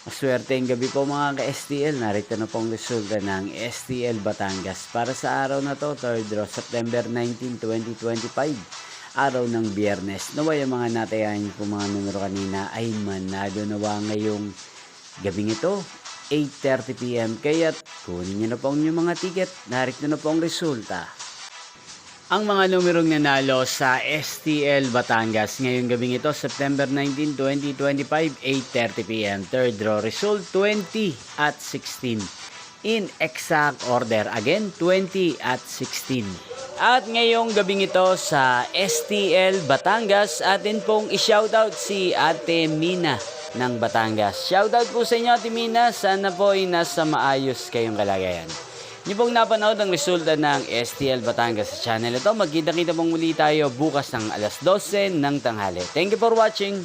Maswerteng gabi po mga ka-STL. Narito na pong resulta ng STL Batangas para sa araw na to, 3rd September 19, 2025. Araw ng Biyernes. Naway ang mga natayahan po mga numero kanina ay manado nawa ngayong gabing ito, 8:30 PM. Kaya't kunin nyo na po ang inyong mga ticket. Narito na po ang resulta. Ang mga numerong nanalo sa STL Batangas ngayong gabing ito, September 19, 2025, 8:30 PM. Third draw result, 20 at 16. In exact order, again, 20 at 16. At ngayong gabing ito sa STL Batangas, atin pong i-shoutout si Ate Mina ng Batangas. Shoutout po sa inyo, Ate Mina. Sana po ay nasa maayos kayong kalagayan. Niyo pong napanood ang resulta ng STL Batangas sa channel ito. Magkita-kita pong muli tayo bukas ng alas 12 ng tanghali. Thank you for watching.